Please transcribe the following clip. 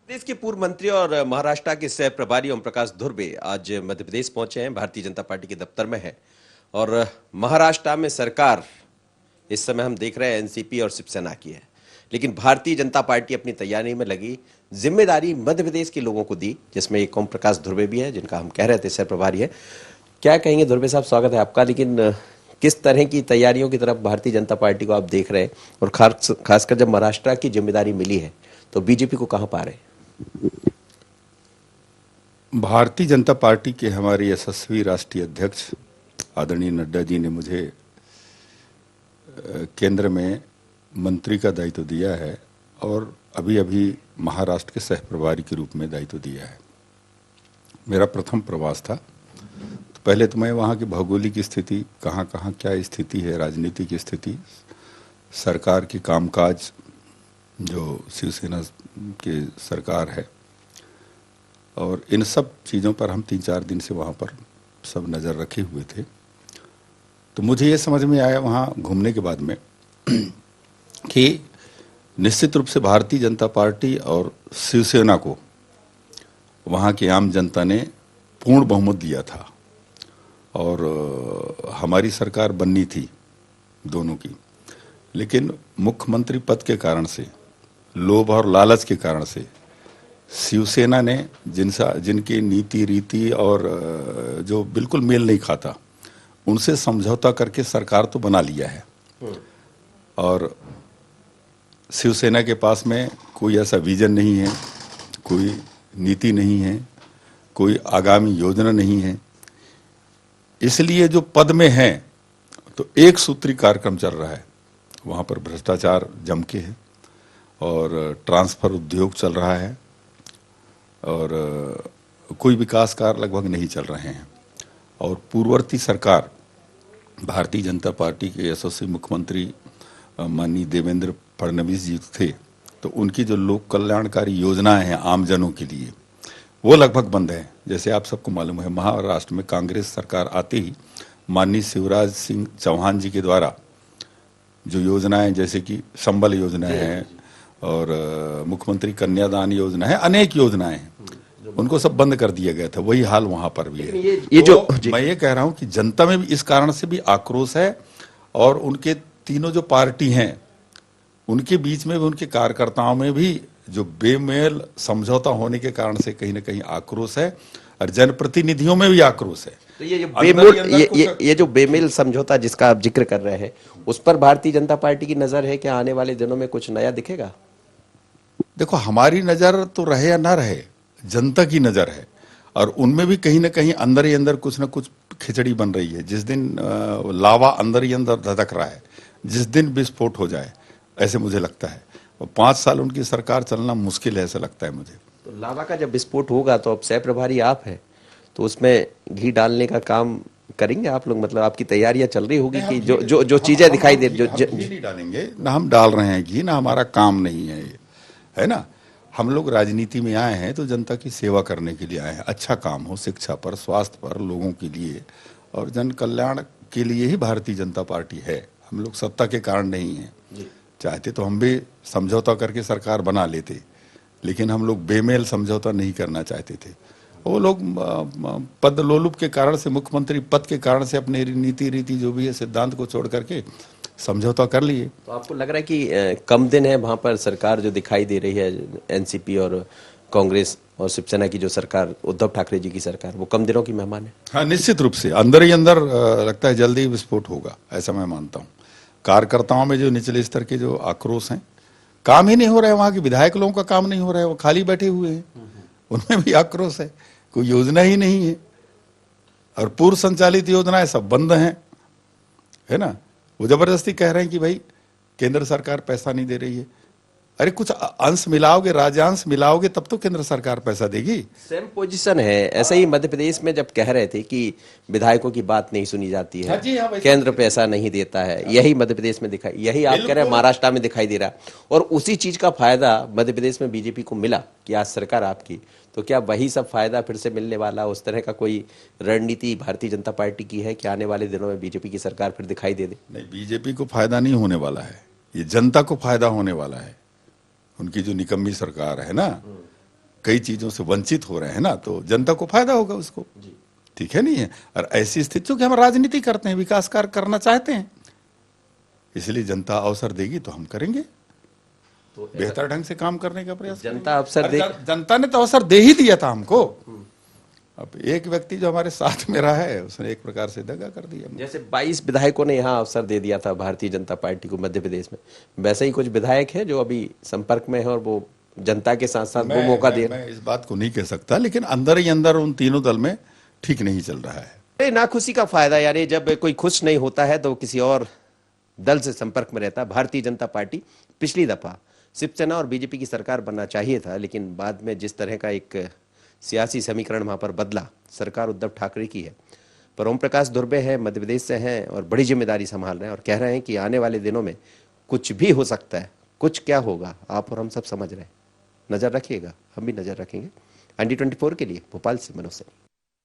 देश के पूर्व मंत्री और महाराष्ट्र के सह प्रभारी ओम प्रकाश धुर्वे आज मध्य प्रदेश पहुंचे हैं। भारतीय जनता पार्टी के दफ्तर में है और महाराष्ट्र में सरकार इस समय हम देख रहे हैं एनसीपी और शिवसेना की है, लेकिन भारतीय जनता पार्टी अपनी तैयारी में लगी। जिम्मेदारी मध्य प्रदेश के लोगों को दी, जिसमें एक ओम प्रकाश धुर्वे भी है, जिनका हम कह रहे थे सह प्रभारी है। क्या कहेंगे धुर्वे साहब, स्वागत है आपका। लेकिन किस तरह की तैयारियों की तरफ भारतीय जनता पार्टी को आप देख रहे हैं, और खासकर जब महाराष्ट्र की जिम्मेदारी मिली है तो बीजेपी को कहां पा रहे हैं? भारतीय जनता पार्टी के हमारे यशस्वी राष्ट्रीय अध्यक्ष आदरणीय नड्डा जी ने मुझे केंद्र में मंत्री का दायित्व दिया है और अभी अभी महाराष्ट्र के सह प्रभारी के रूप में दायित्व दिया है। मेरा प्रथम प्रवास था, तो पहले तो मैं वहाँ की भौगोलिक स्थिति, कहाँ कहाँ क्या स्थिति है, राजनीतिक स्थिति, सरकार की कामकाज, जो शिवसेना की सरकार है, और इन सब चीज़ों पर हम 3-4 दिन से वहाँ पर सब नज़र रखे हुए थे। तो मुझे ये समझ में आया वहाँ घूमने के बाद में कि निश्चित रूप से भारतीय जनता पार्टी और शिवसेना को वहाँ की आम जनता ने पूर्ण बहुमत दिया था और हमारी सरकार बननी थी दोनों की, लेकिन मुख्यमंत्री पद के कारण से, लोभ और लालच के कारण से शिवसेना ने जिनकी नीति रीति और जो बिल्कुल मेल नहीं खाता, उनसे समझौता करके सरकार तो बना लिया है। और शिवसेना के पास में कोई ऐसा विजन नहीं है, कोई नीति नहीं है, कोई आगामी योजना नहीं है। इसलिए जो पद में है तो एक सूत्री कार्यक्रम चल रहा है, वहाँ पर भ्रष्टाचार जम के है और ट्रांसफर उद्योग चल रहा है और कोई विकास कार्य लगभग नहीं चल रहे हैं। और पूर्ववर्ती सरकार भारतीय जनता पार्टी के यशस्वी मुख्यमंत्री माननीय देवेंद्र फडणवीस जी थे, तो उनकी जो लोक कल्याणकारी योजनाएं हैं आमजनों के लिए, वो लगभग बंद है। जैसे आप सबको मालूम है, महाराष्ट्र में कांग्रेस सरकार आते ही माननीय शिवराज सिंह चौहान जी के द्वारा जो योजनाएं, जैसे कि संबल योजना है और मुख्यमंत्री कन्यादान योजना है, अनेक योजनाएं हैं, उनको सब बंद कर दिया गया था। वही हाल वहां पर भी है। ये जो मैं ये कह रहा हूं कि जनता में भी इस कारण से भी आक्रोश है और उनके तीनों जो पार्टी हैं उनके बीच में भी, उनके कार्यकर्ताओं में भी जो बेमेल समझौता होने के कारण से कहीं ना कहीं आक्रोश है और जनप्रतिनिधियों में भी आक्रोश है। तो ये जो बेमेल समझौता जिसका आप जिक्र कर रहे हैं, उस पर भारतीय जनता पार्टी की नजर है कि आने वाले दिनों में कुछ नया दिखेगा? देखो, हमारी नजर तो रहे या ना रहे, जनता की नजर है और उनमें भी कहीं ना कहीं अंदर ही अंदर कुछ ना कुछ खिचड़ी बन रही है। जिस दिन लावा अंदर ही अंदर धधक रहा है, जिस दिन विस्फोट हो जाए, ऐसे मुझे लगता है। और 5 साल उनकी सरकार चलना मुश्किल है, ऐसा लगता है मुझे। तो लावा का जब विस्फोट होगा तो अब सह प्रभारी आप हैं, तो उसमें घी डालने का काम करेंगे आप लोग? मतलब आपकी तैयारियां चल रही होगी कि जो चीजें दिखाई दे घी नहीं डालेंगे ना, हम डाल रहे हैं घी, ना हमारा काम नहीं है ये, है ना। हम लोग राजनीति में आए हैं तो जनता की सेवा करने के लिए आए हैं। अच्छा काम हो, शिक्षा पर, स्वास्थ्य पर, लोगों के लिए और जन कल्याण के लिए ही भारतीय जनता पार्टी है। हम लोग सत्ता के कारण नहीं है। चाहते तो हम भी समझौता करके सरकार बना लेते, लेकिन हम लोग बेमेल समझौता नहीं करना चाहते थे। वो लोग पद लोलुप के कारण से, मुख्यमंत्री पद के कारण से अपने नीति रीति जो भी है सिद्धांत को छोड़ करके समझौता कर लिए। तो आपको लग रहा है कि कम दिन है वहां पर सरकार जो दिखाई दे रही है, एनसीपी और कांग्रेस और शिवसेना की जो सरकार, उद्धव ठाकरे जी की सरकार, वो कम दिनों की मेहमान है? हाँ, निश्चित रूप से अंदर ही अंदर लगता है जल्दी ही विस्फोट होगा, ऐसा मैं मानता हूँ। कार्यकर्ताओं में जो निचले स्तर के जो आक्रोश हैं, काम ही नहीं हो रहा है, वहाँ के विधायक लोगों का काम नहीं हो रहा है, वो खाली बैठे हुए हैं, उनमें भी आक्रोश है। कोई योजना ही नहीं है और पूर्व संचालित योजनाएं सब बंद हैं, है ना। वो जबरदस्ती कह रहे हैं कि भाई केंद्र सरकार पैसा नहीं दे रही है। अरे कुछ अंश मिलाओगे, राज्यांश मिलाओगे, तब तो केंद्र सरकार पैसा देगी। सेम पोजीशन है। ऐसे ही मध्य प्रदेश में जब कह रहे थे कि विधायकों की बात नहीं सुनी जाती है, हाँ, केंद्र पैसा नहीं देता है, यही मध्य प्रदेश में दिखाई, यही आप कह रहे हैं महाराष्ट्र में दिखाई दे रहा, और उसी चीज का फायदा मध्य प्रदेश में बीजेपी को मिला कि आज सरकार आपकी। तो क्या वही सब फायदा फिर से मिलने वाला, उस तरह का कोई रणनीति भारतीय जनता पार्टी की है कि आने वाले दिनों में बीजेपी की सरकार फिर दिखाई दे दे? नहीं, बीजेपी को फायदा नहीं होने वाला है, ये जनता को फायदा होने वाला है। उनकी जो निकम्मी सरकार है ना, कई चीजों से वंचित हो रहे हैं ना, तो जनता को फायदा होगा उसको। ठीक है, नहीं है? और ऐसी स्थिति, क्योंकि हम राजनीति करते हैं, विकास कार्य करना चाहते हैं, इसलिए जनता अवसर देगी तो हम करेंगे, तो बेहतर ढंग से काम करने का प्रयास जनता करेंगे। अवसर दे, जनता ने तो अवसर दे ही दिया था हमको। अब एक व्यक्ति जो हमारे साथ में रहा है, उसने एक प्रकार से दगा कर दिया। जैसे 22 विधायकों ने यहाँ अवसर दे दिया था भारतीय जनता पार्टी को मध्य प्रदेश में, वैसे ही कुछ विधायक हैं जो अभी संपर्क में है और वो जनता के साथ साथ वो मौका दे। मैं इस बात को नहीं कह सकता, लेकिन अंदर ही अंदर उन तीनों दल में ठीक नहीं चल रहा है। अरे नाखुशी का फायदा यार, ये जब कोई खुश नहीं होता है तो किसी और दल से संपर्क में रहता है। भारतीय जनता पार्टी पिछली दफा शिवसेना और बीजेपी की सरकार बनना चाहिए था, लेकिन बाद में जिस तरह का एक सियासी समीकरण वहां पर बदला, सरकार उद्धव ठाकरे की है। पर ओम प्रकाश धुर्वे हैं, मध्य प्रदेश से हैं और बड़ी जिम्मेदारी संभाल रहे हैं और कह रहे हैं कि आने वाले दिनों में कुछ भी हो सकता है। कुछ क्या होगा आप और हम सब समझ रहे हैं। नजर रखिएगा, हम भी नजर रखेंगे। ND24 के लिए भोपाल से मनोज सैनी।